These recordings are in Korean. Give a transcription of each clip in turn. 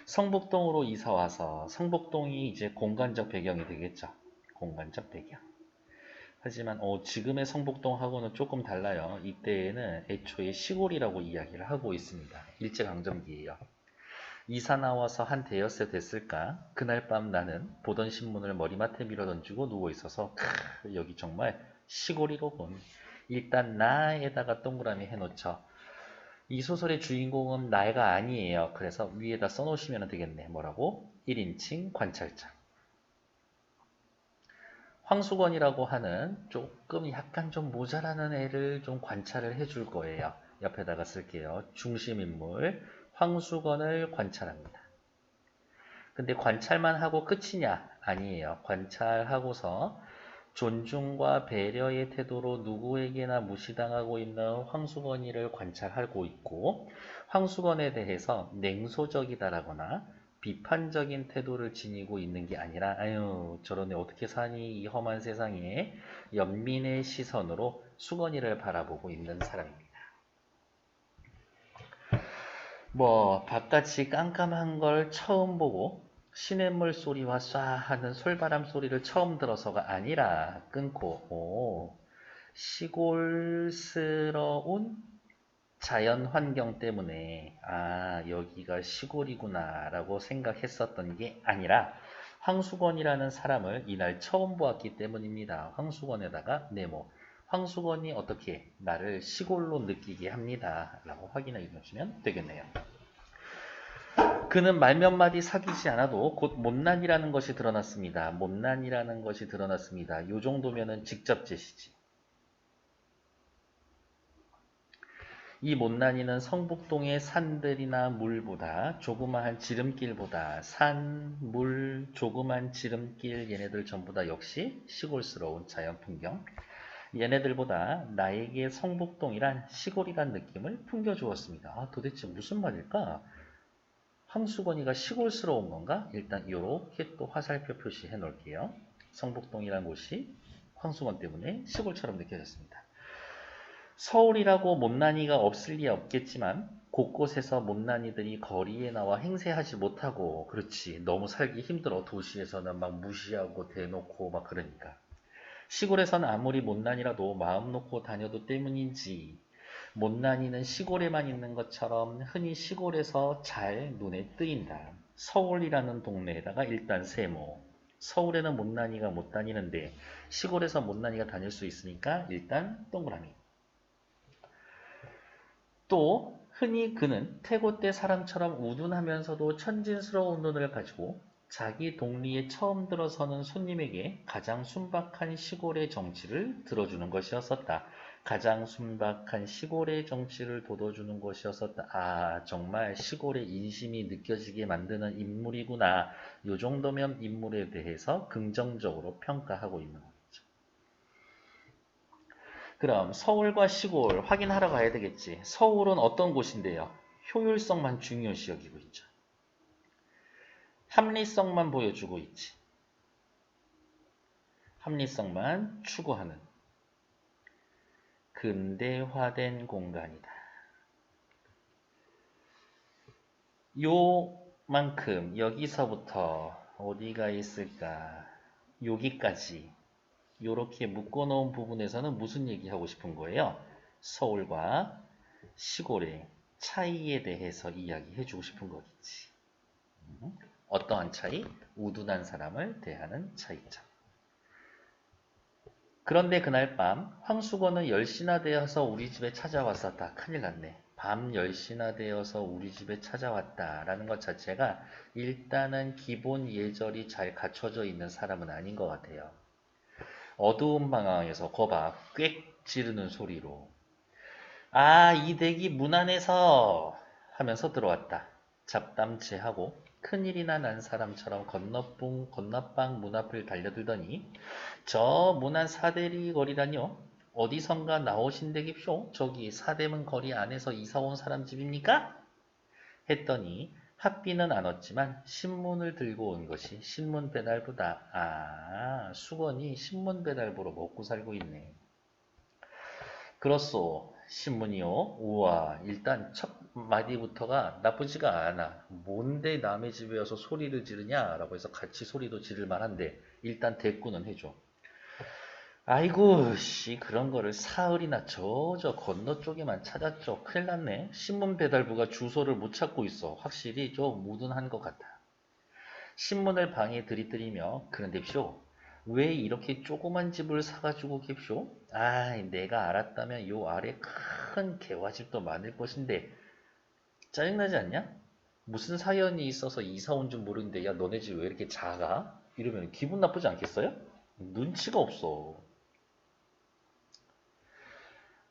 성북동으로 이사 와서 성북동이 이제 공간적 배경이 되겠죠. 공간적 배경. 하지만 지금의 성북동하고는 조금 달라요. 이때에는 애초에 시골이라고 이야기를 하고 있습니다. 일제강점기예요. 이사 나와서 한 대여섯 됐을까? 그날 밤 나는 보던 신문을 머리맡에 밀어던지고 누워있어서 여기 정말 시골이로군. 일단 나에다가 동그라미 해놓죠. 이 소설의 주인공은 나가 아니에요. 그래서 위에다 써놓으시면 되겠네. 뭐라고? 1인칭 관찰자. 황수건이라고 하는 조금 약간 좀 모자라는 애를 좀 관찰을 해줄 거예요. 옆에다가 쓸게요. 중심인물 황수건을 관찰합니다. 근데 관찰만 하고 끝이냐? 아니에요. 관찰하고서 존중과 배려의 태도로 누구에게나 무시당하고 있는 황수건이를 관찰하고 있고, 황수건에 대해서 냉소적이다라거나 비판적인 태도를 지니고 있는 게 아니라 아유 저런 애 어떻게 사니 이 험한 세상에 연민의 시선으로 수건이를 바라보고 있는 사람입니다. 뭐 바깥이 깜깜한 걸 처음 보고 시냇물 소리와 쏴 하는 솔바람 소리를 처음 들어서가 아니라 끊고 시골스러운 자연 환경 때문에 여기가 시골이구나 라고 생각했었던 게 아니라 황수건이라는 사람을 이날 처음 보았기 때문입니다. 황수건에다가 네모. 황수건이 어떻게 나를 시골로 느끼게 합니다. 라고 확인해 주시면 되겠네요. 그는 말 몇 마디 사귀지 않아도 곧 못난이라는 것이 드러났습니다. 못난이라는 것이 드러났습니다. 요 정도면은 직접 제시지. 이 못난이는 성북동의 산들이나 물보다 조그마한 지름길보다 산, 물, 조그만 지름길 얘네들 전부 다 역시 시골스러운 자연 풍경. 얘네들보다 나에게 성북동이란 시골이란 느낌을 풍겨주었습니다. 도대체 무슨 말일까? 황수건이가 시골스러운 건가? 일단 이렇게 또 화살표 표시해 놓을게요. 성북동이란 곳이 황수건 때문에 시골처럼 느껴졌습니다. 서울이라고 못난이가 없을 리 없겠지만 곳곳에서 못난이들이 거리에 나와 행세하지 못하고 그렇지 너무 살기 힘들어. 도시에서는 막 무시하고 대놓고 막 그러니까. 시골에서는 아무리 못난이라도 마음 놓고 다녀도 때문인지 못난이는 시골에만 있는 것처럼 흔히 시골에서 잘 눈에 뜨인다. 서울이라는 동네에다가 일단 세모. 서울에는 못난이가 못 다니는데 시골에서 못난이가 다닐 수 있으니까 일단 동그라미. 또 흔히 그는 태고 때 사람처럼 우둔하면서도 천진스러운 눈을 가지고 자기 동리에 처음 들어서는 손님에게 가장 순박한 시골의 정치를 들어주는 것이었었다. 가장 순박한 시골의 정치를 돋워주는 것이었었다. 정말 시골의 인심이 느껴지게 만드는 인물이구나. 이 정도면 인물에 대해서 긍정적으로 평가하고 있는 거죠. 그럼 서울과 시골 확인하러 가야 되겠지. 서울은 어떤 곳인데요? 효율성만 중요시 여기고 있죠. 합리성만 보여주고 있지. 합리성만 추구하는 근대화된 공간이다. 요만큼 여기서부터 어디가 있을까? 여기까지 요렇게 묶어놓은 부분에서는 무슨 얘기하고 싶은 거예요? 서울과 시골의 차이에 대해서 이야기해주고 싶은 거겠지. 어떠한 차이? 우둔한 사람을 대하는 차이죠. 그런데 그날 밤 황수건은 10시나 되어서 우리 집에 찾아왔었다. 큰일 났네. 밤 10시나 되어서 우리 집에 찾아왔다라는 것 자체가 일단은 기본 예절이 잘 갖춰져 있는 사람은 아닌 것 같아요. 어두운 방황에서 거봐 꽥 지르는 소리로 이 댁이 문 안에서 하면서 들어왔다. 잡담체하고 큰일이나 난 사람처럼 건너방 문 앞을 달려들더니 저 문 안 사대리 거리라뇨? 어디선가 나오신 댁입쇼? 저기 사대문 거리 안에서 이사 온 사람 집입니까? 했더니 핫비는 안 왔지만 신문을 들고 온 것이 신문 배달부다. 수건이 신문 배달부로 먹고 살고 있네. 그렇소. 신문이요? 우와, 일단 첫 마디부터가 나쁘지가 않아. 뭔데 남의 집에 와서 소리를 지르냐? 라고 해서 같이 소리도 지를 만한데 일단 대꾸는 해줘. 아이고 씨 그런 거를 사흘이나 저 건너 쪽에만 찾았죠. 큰일 났네. 신문 배달부가 주소를 못 찾고 있어. 확실히 좀 무둔한 것 같아. 신문을 방에 들이뜨리며 그런데쇼 왜 이렇게 조그만 집을 사가지고 kép쇼? 아 내가 알았다면 요 아래 큰 개화집도 많을 것인데 짜증나지 않냐? 무슨 사연이 있어서 이사 온 줄 모르는데 야 너네 집 왜 이렇게 작아? 이러면 기분 나쁘지 않겠어요? 눈치가 없어.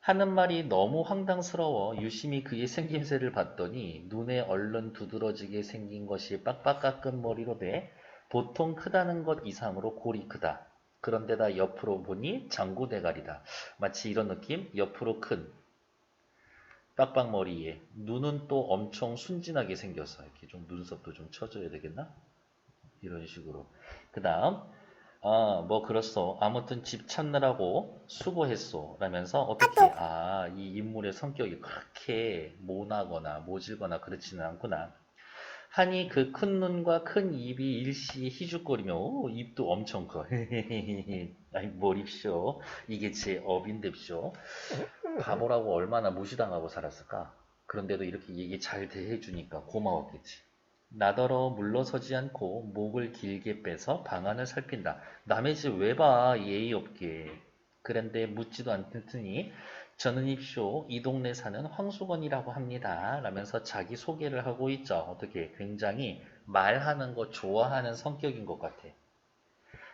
하는 말이 너무 황당스러워 유심히 그의 생김새를 봤더니 눈에 얼른 두드러지게 생긴 것이 빡빡 깎은 머리로 돼 보통 크다는 것 이상으로 골이 크다. 그런데다 옆으로 보니 장구대가리다. 마치 이런 느낌? 옆으로 큰 빡빡머리에 눈은 또 엄청 순진하게 생겼어. 이렇게 좀 눈썹도 좀 쳐줘야 되겠나? 이런 식으로. 그 다음 뭐 그렇소. 아무튼 집 찾느라고 수고했소. 라면서 어떻게 이 인물의 성격이 그렇게 모나거나 모질거나 그렇지는 않구나. 하니 그 큰 눈과 큰 입이 일시 희죽거리며 입도 엄청 커. 아이 뭘 입쇼. 이게 제 업인데쇼. 바보라고 얼마나 무시당하고 살았을까? 그런데도 이렇게 얘기 잘 대해주니까 고마웠겠지. 나더러 물러서지 않고 목을 길게 빼서 방안을 살핀다. 남의 집 왜 봐, 예의 없게. 그런데 묻지도 않더니 저는 입쇼 이 동네 사는 황수건이라고 합니다. 라면서 자기 소개를 하고 있죠. 어떻게 굉장히 말하는 거 좋아하는 성격인 것 같아.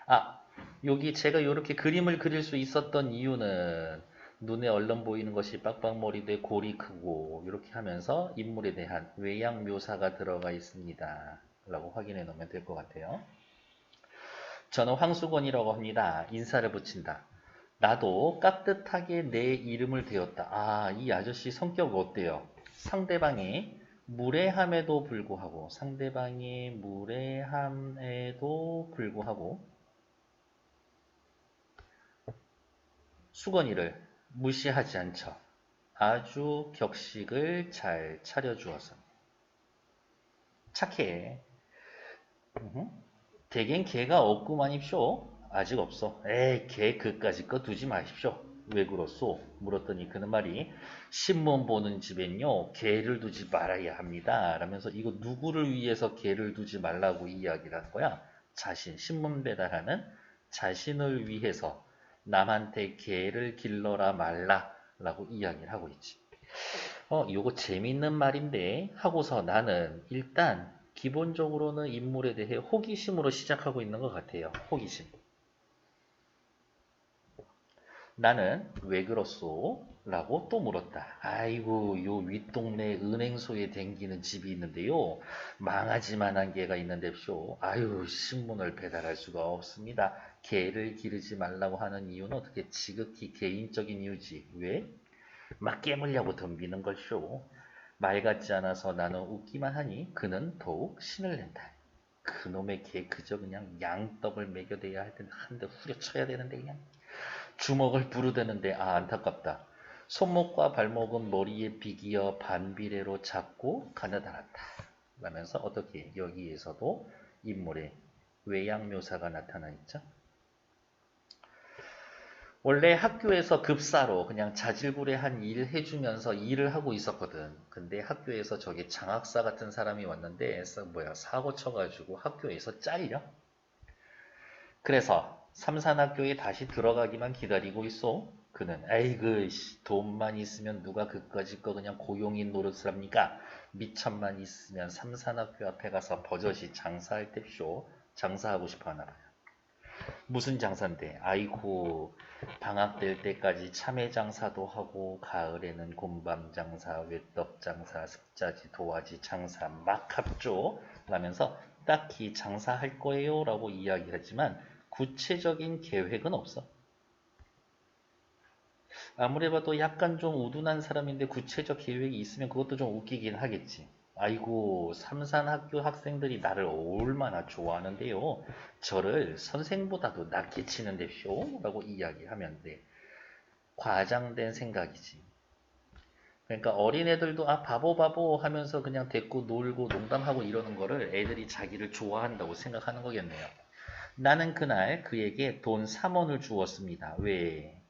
아, 여기 제가 이렇게 그림을 그릴 수 있었던 이유는 눈에 얼른 보이는 것이 빡빡머리대 골이 크고 이렇게 하면서 인물에 대한 외양 묘사가 들어가 있습니다. 라고 확인해 놓으면 될 것 같아요. 저는 황수건이라고 합니다. 인사를 붙인다. 나도 깍듯하게 내 이름을 대었다. 이 아저씨 성격 어때요? 상대방이 무례함에도 불구하고 수건이를 무시하지 않죠. 아주 격식을 잘 차려주어서. 착해. 대겐 개가 없구만입쇼. 아직 없어. 에이, 개 그까짓 거 두지 마십시오. 왜 그렇소? 물었더니 그는 말이 신문 보는 집엔요 개를 두지 말아야 합니다. 라면서 이거 누구를 위해서 개를 두지 말라고 이야기를 한 거야? 신문 배달하는 자신을 위해서 남한테 개를 길러라 말라 라고 이야기를 하고 있지. 요거 재밌는 말인데 하고서 나는 일단 기본적으로는 인물에 대해 호기심으로 시작하고 있는 것 같아요. 호기심. 나는 왜 그렇소? 라고 또 물었다. 아이고 요 윗동네 은행소에 댕기는 집이 있는데요. 망하지만한 개가 있는데쇼. 아유 신문을 배달할 수가 없습니다. 개를 기르지 말라고 하는 이유는 어떻게 지극히 개인적인 이유지. 왜? 막 깨물려고 덤비는 걸쇼. 말 같지 않아서 나는 웃기만 하니 그는 더욱 신을 낸다. 그놈의 개 그저 그냥 양떡을 먹여대야 할 텐데 한 대 후려쳐야 되는데 그냥 주먹을 부르대는데 안타깝다. 손목과 발목은 머리에 비기어 반비례로 잡고 가느다랗다. 라면서 어떻게 여기에서도 인물의 외양 묘사가 나타나 있죠. 원래 학교에서 급사로 그냥 자질구레한 일 해주면서 일을 하고 있었거든. 근데 학교에서 저기 장학사 같은 사람이 왔는데 사고 쳐가지고 학교에서 잘려. 그래서 삼산학교에 다시 들어가기만 기다리고 있어. 그는 아이고 돈만 있으면 누가 그까짓 거 그냥 고용인 노릇을 합니까? 미천만 있으면 삼산학교 앞에 가서 버젓이 장사할 때 장사하고 싶어 하나 봐요. 무슨 장사인데? 아이고 방학 될 때까지 참외 장사도 하고 가을에는 곰밤 장사, 외떡 장사, 습자지, 도화지 장사 막 합죠. 라면서 딱히 장사할 거예요 라고 이야기하지만 구체적인 계획은 없어. 아무리 봐도 약간 좀 우둔한 사람인데 구체적 계획이 있으면 그것도 좀 웃기긴 하겠지. 아이고 삼산학교 학생들이 나를 얼마나 좋아하는데요. 저를 선생보다도 낫게 치는데쇼 라고 이야기하면 돼. 과장된 생각이지. 그러니까 어린애들도 아 바보 바보 하면서 그냥 대꾸 놀고 농담하고 이러는 거를 애들이 자기를 좋아한다고 생각하는 거겠네요. 나는 그날 그에게 돈 3원을 주었습니다. 왜?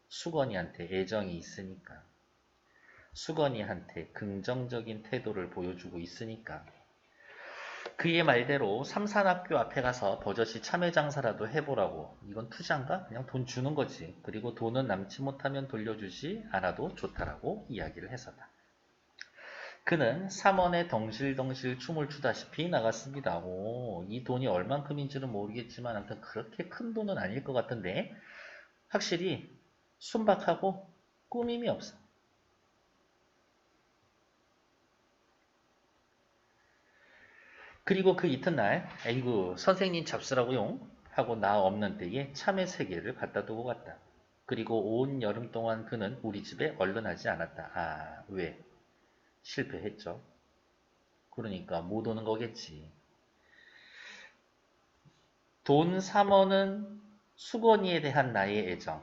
수건이한테 애정이 있으니까. 수건이한테 긍정적인 태도를 보여주고 있으니까. 그의 말대로 삼산학교 앞에 가서 버젓이 참외 장사라도 해보라고. 이건 투자인가? 그냥 돈 주는 거지. 그리고 돈은 남지 못하면 돌려주지 않아도 좋다라고 이야기를 했었다. 그는 3원에 덩실덩실 춤을 추다시피 나갔습니다. 오, 이 돈이 얼만큼인지는 모르겠지만 아무튼 그렇게 큰 돈은 아닐 것 같은데 확실히 순박하고 꾸밈이 없어. 그리고 그 이튿날 에이구 선생님 잡수라고용 하고 나 없는 때에 참외 3개를 갖다 두고 갔다. 그리고 온 여름 동안 그는 우리 집에 얼른하지 않았다. 아, 왜? 실패했죠. 그러니까 못 오는 거겠지. 돈 3원은 수건이에 대한 나의 애정.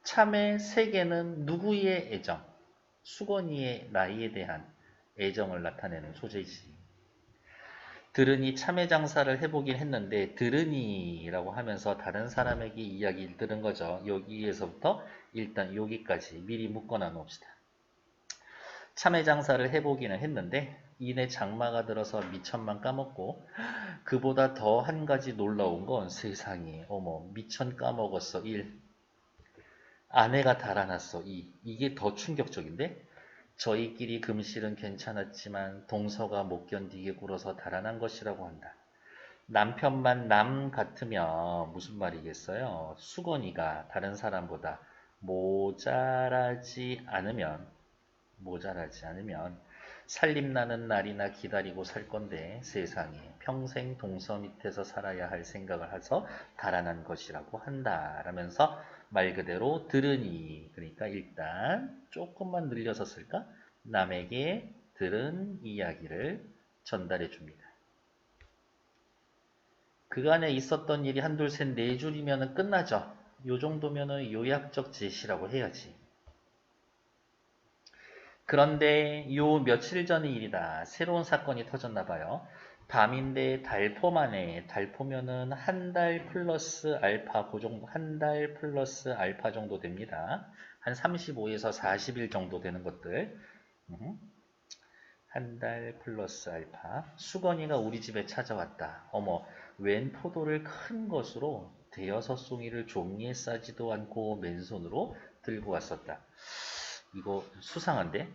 참외 3개는 누구의 애정? 수건이의 나이에 대한 애정을 나타내는 소재이지. 들으니 참외 장사를 해보긴 했는데 들으니라고 하면서 다른 사람에게 이야기를 들은 거죠. 여기에서부터 일단 여기까지 미리 묶어놔 놓읍시다. 참외 장사를 해보기는 했는데 이내 장마가 들어서 미천만 까먹고 그보다 더 한 가지 놀라운 건 세상에 어머 미천 까먹었어 1. 아내가 달아났어 2. 이게 더 충격적인데 저희끼리 금실은 괜찮았지만 동서가 못 견디게 굴어서 달아난 것이라고 한다. 남편만 남 같으면 무슨 말이겠어요? 수건이가 다른 사람보다 모자라지 않으면 살림나는 날이나 기다리고 살 건데 세상에 평생 동서 밑에서 살아야 할 생각을 해서 달아난 것이라고 한다. 라면서 말 그대로 들으니 그러니까 일단 조금만 늘려서 쓸까? 남에게 들은 이야기를 전달해 줍니다. 그간에 있었던 일이 한둘 셋 네 줄이면 끝나죠. 요 정도면 요약적 제시라고 해야지. 그런데 요 며칠 전의 일이다. 새로운 사건이 터졌나 봐요. 밤인데 달포만에 달포면은 한 달 플러스 알파 그 정도 한 달 플러스 알파 정도 됩니다. 한 35에서 40일 정도 되는 것들. 한 달 플러스 알파. 수건이가 우리 집에 찾아왔다. 어머, 웬 포도를 큰 것으로 대여섯 송이를 종이에 싸지도 않고 맨손으로 들고 왔었다. 이거 수상한데?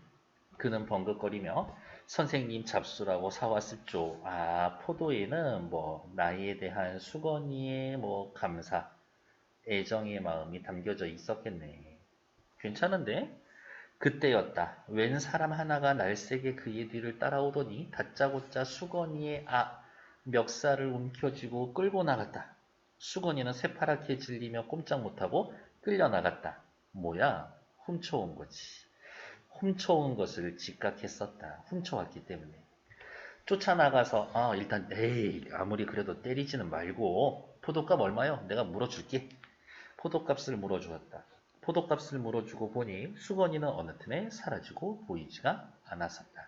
그는 벙긋거리며 선생님 잡수라고 사왔었죠. 아, 포도에는 뭐 나이에 대한 수건이의 뭐 감사, 애정의 마음이 담겨져 있었겠네. 괜찮은데? 그때였다. 웬 사람 하나가 날쌔게 그의 뒤를 따라오더니 다짜고짜 수건이의 멱살을 움켜쥐고 끌고 나갔다. 수건이는 새파랗게 질리며 꼼짝 못하고 끌려나갔다. 뭐야? 훔쳐온 거지. 훔쳐온 것을 직각했었다. 훔쳐왔기 때문에. 쫓아나가서 일단 에이 아무리 그래도 때리지는 말고 포도값 얼마요? 내가 물어줄게. 포도값을 물어주었다. 포도값을 물어주고 보니 수건이는 어느 틈에 사라지고 보이지가 않았었다.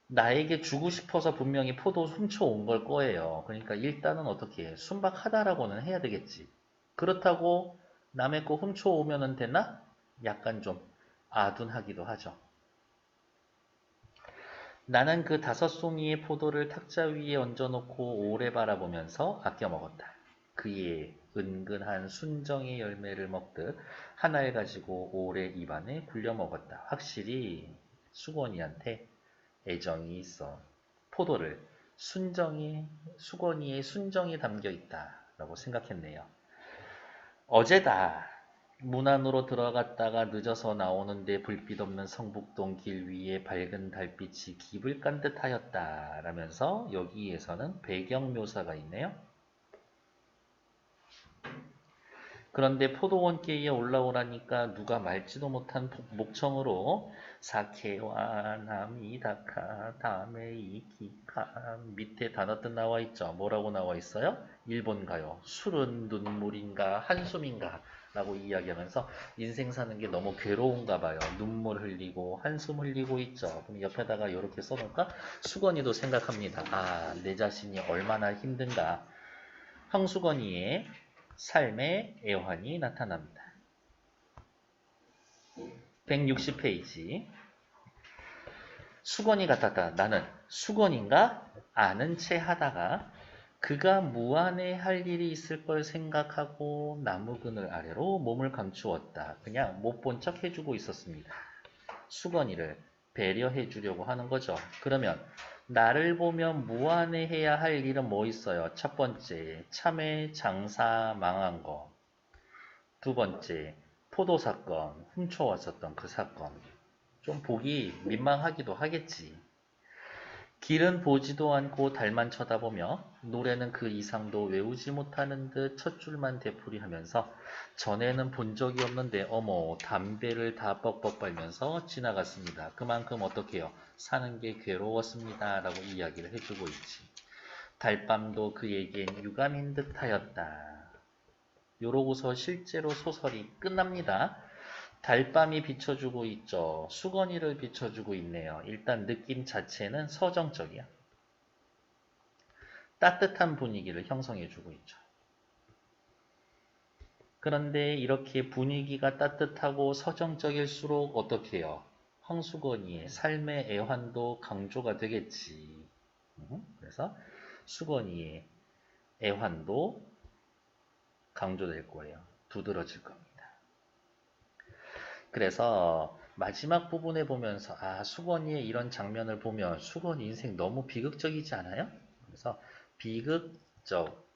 나에게 주고 싶어서 분명히 포도 훔쳐온 걸 거예요. 그러니까 일단은 어떻게 순박하다라고는 해야 되겠지. 그렇다고 남의 거 훔쳐오면 되나? 약간 좀 아둔하기도 하죠. 나는 그 5송이의 포도를 탁자 위에 얹어놓고 오래 바라보면서 아껴 먹었다. 그의 은근한 순정의 열매를 먹듯 하나를 가지고 오래 입안에 굴려 먹었다. 확실히 수건이한테 애정이 있어. 포도를 수건이의 순정이 담겨 있다라고 생각했네요. 어제다. 문 안으로 들어갔다가 늦어서 나오는데 불빛 없는 성북동 길 위에 밝은 달빛이 기불 깐 듯하였다. 라면서 여기에서는 배경 묘사가 있네요. 그런데 포도원께에 올라오라니까 누가 말지도 못한 목청으로 사케와 나미다카 다메이키카 밑에 단어 뜻 나와 있죠. 뭐라고 나와 있어요? 일본 가요. 술은 눈물인가 한숨인가 라고 이야기하면서 인생 사는 게 너무 괴로운가 봐요. 눈물 흘리고 한숨 흘리고 있죠. 그럼 옆에다가 이렇게 써놓을까? 수건이도 생각합니다. 아, 내 자신이 얼마나 힘든가. 황수건이의 삶의 애환이 나타납니다. 160페이지. 수건이 같았다. 나는 수건인가? 아는 체 하다가 그가 무안에 할 일이 있을 걸 생각하고 나무 그늘 아래로 몸을 감추었다. 그냥 못 본 척 해주고 있었습니다. 수건이를 배려해 주려고 하는 거죠. 그러면 나를 보면 무안에 해야 할 일은 뭐 있어요? 첫 번째, 참외 장사 망한 거. 두 번째, 포도 사건, 훔쳐왔었던 그 사건. 좀 보기 민망하기도 하겠지. 길은 보지도 않고 달만 쳐다보며 노래는 그 이상도 외우지 못하는 듯 첫 줄만 되풀이하면서 전에는 본 적이 없는데 어머 담배를 다 뻑뻑 빨면서 지나갔습니다. 그만큼 어떻게요? 사는 게 괴로웠습니다. 라고 이야기를 해주고 있지. 달밤도 그에겐 유감인 듯하였다. 요러고서 실제로 소설이 끝납니다. 달밤이 비춰주고 있죠. 수건이를 비춰주고 있네요. 일단 느낌 자체는 서정적이야. 따뜻한 분위기를 형성해주고 있죠. 그런데 이렇게 분위기가 따뜻하고 서정적일수록 어떻게 해요? 황수건이의 삶의 애환도 강조가 되겠지. 그래서 수건이의 애환도 강조될 거예요. 두드러질 겁니다. 그래서 마지막 부분에 보면서 아 수건이의 이런 장면을 보면 수건이 인생 너무 비극적이지 않아요? 그래서 비극적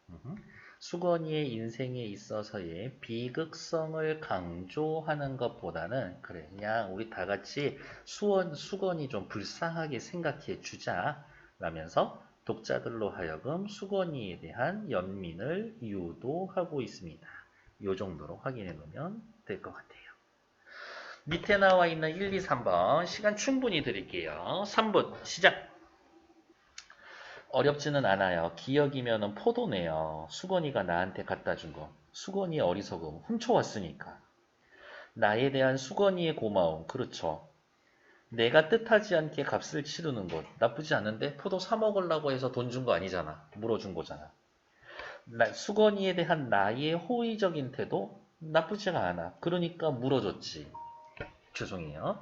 수건이의 인생에 있어서의 비극성을 강조하는 것보다는 그래 그냥 우리 다 같이 수건이 좀 불쌍하게 생각해 주자 라면서 독자들로 하여금 수건이에 대한 연민을 유도하고 있습니다. 이 정도로 확인해 놓으면 될 것 같아요. 밑에 나와 있는 1, 2, 3번 시간 충분히 드릴게요. 3분 시작. 어렵지는 않아요. 기억이면 포도네요. 수건이가 나한테 갖다 준 거. 수건이의 어리석음. 훔쳐왔으니까. 나에 대한 수건이의 고마움. 그렇죠. 내가 뜻하지 않게 값을 치르는 것. 나쁘지 않은데 포도 사 먹으려고 해서 돈 준 거 아니잖아. 물어준 거잖아. 수건이에 대한 나의 호의적인 태도 나쁘지가 않아. 그러니까 물어줬지. 죄송해요.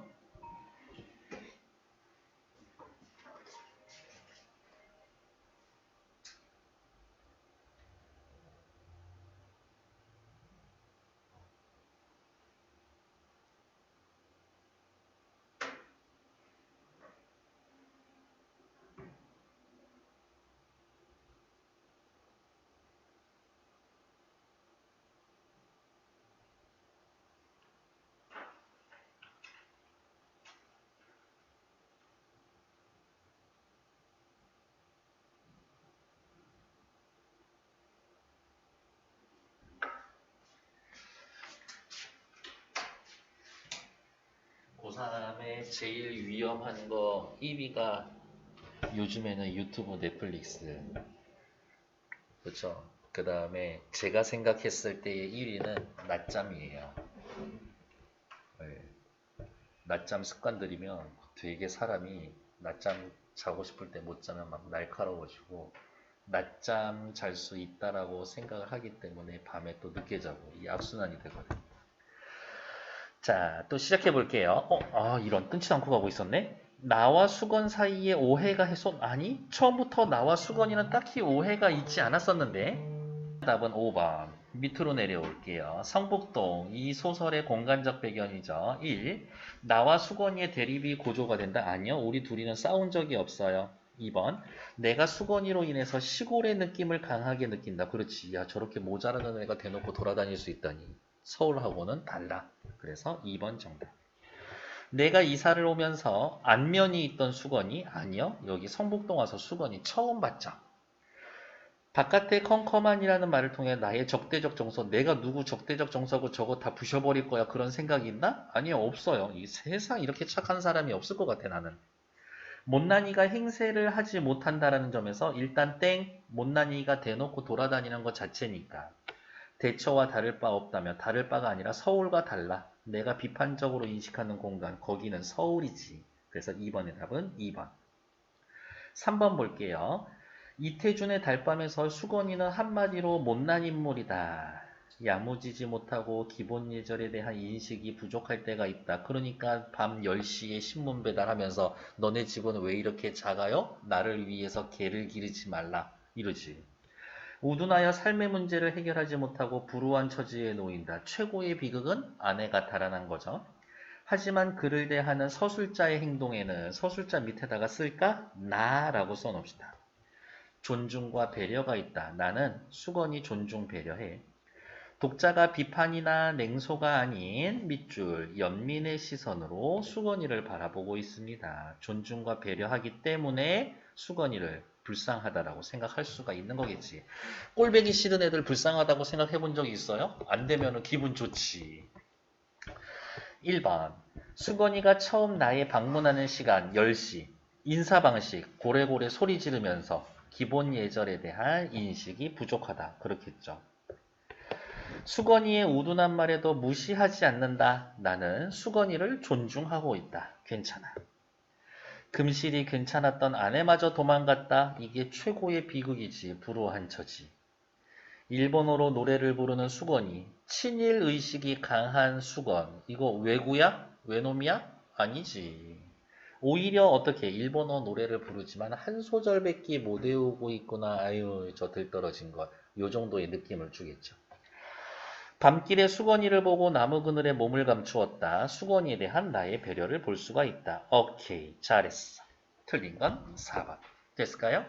고3의 제일 위험한 거 1위가 요즘에는 유튜브 넷플릭스. 그렇죠. 그 다음에 제가 생각했을 때의 1위는 낮잠이에요. 네. 낮잠 습관들이면 되게 사람이 낮잠 자고 싶을 때 못 자면 막 날카로워지고 낮잠 잘 수 있다라고 생각을 하기 때문에 밤에 또 늦게 자고 이 악순환이 되거든요. 자, 또 시작해 볼게요. 이런 끊지도 않고 가고 있었네. 나와 수건 사이에 오해가 아니, 처음부터 나와 수건이는 딱히 오해가 있지 않았었는데. 답은 5번. 밑으로 내려올게요. 성북동, 이 소설의 공간적 배경이죠. 1. 나와 수건이의 대립이 고조가 된다. 아니요, 우리 둘이는 싸운 적이 없어요. 2번. 내가 수건이로 인해서 시골의 느낌을 강하게 느낀다. 그렇지. 야, 저렇게 모자라는 애가 대놓고 돌아다닐 수 있다니. 서울하고는 달라. 그래서 2번 정답. 내가 이사를 오면서 안면이 있던 수건이 아니요. 여기 성북동 와서 수건이 처음 봤죠. 바깥의 컴컴한이라는 말을 통해 나의 적대적 정서, 내가 누구 적대적 정서고 저거 다 부셔버릴 거야 그런 생각이 있나? 아니요, 없어요. 이 세상 이렇게 착한 사람이 없을 것 같아 나는. 못난이가 행세를 하지 못한다라는 점에서 일단 땡, 못난이가 대놓고 돌아다니는 것 자체니까. 대처와 다를 바 없다며 다를 바가 아니라 서울과 달라. 내가 비판적으로 인식하는 공간, 거기는 서울이지. 그래서 2번의 답은 2번. 3번 볼게요. 이태준의 달밤에서 수건이는 한마디로 못난 인물이다. 야무지지 못하고 기본 예절에 대한 인식이 부족할 때가 있다. 그러니까 밤 10시에 신문 배달하면서 너네 집은 왜 이렇게 작아요? 나를 위해서 개를 기르지 말라. 이러지. 우둔하여 삶의 문제를 해결하지 못하고 불우한 처지에 놓인다. 최고의 비극은 아내가 달아난 거죠. 하지만 그를 대하는 서술자의 행동에는 서술자 밑에다가 쓸까? 나라고 써놓읍시다. 존중과 배려가 있다. 나는 수건이 존중 배려해. 독자가 비판이나 냉소가 아닌 밑줄, 연민의 시선으로 수건이를 바라보고 있습니다. 존중과 배려하기 때문에 수건이를 불쌍하다라고 생각할 수가 있는 거겠지. 꼴배기 싫은 애들 불쌍하다고 생각해 본 적이 있어요? 안 되면 기분 좋지. 1번. 수건이가 처음 나에 방문하는 시간 10시. 인사 방식, 고래고래 소리 지르면서 기본 예절에 대한 인식이 부족하다. 그렇겠죠. 수건이의 우둔한 말에도 무시하지 않는다. 나는 수건이를 존중하고 있다. 괜찮아. 금실이 괜찮았던 아내마저 도망갔다. 이게 최고의 비극이지. 불우한 처지. 일본어로 노래를 부르는 수건이. 친일 의식이 강한 수건. 이거 외구야? 외놈이야? 아니지. 오히려 어떻게 일본어 노래를 부르지만 한 소절밖에 못 외우고 있구나. 아유, 저 들떨어진 것. 요 정도의 느낌을 주겠죠. 밤길에 수건이를 보고 나무 그늘에 몸을 감추었다. 수건이에 대한 나의 배려를 볼 수가 있다. 오케이, 잘했어. 틀린 건 4번. 됐을까요?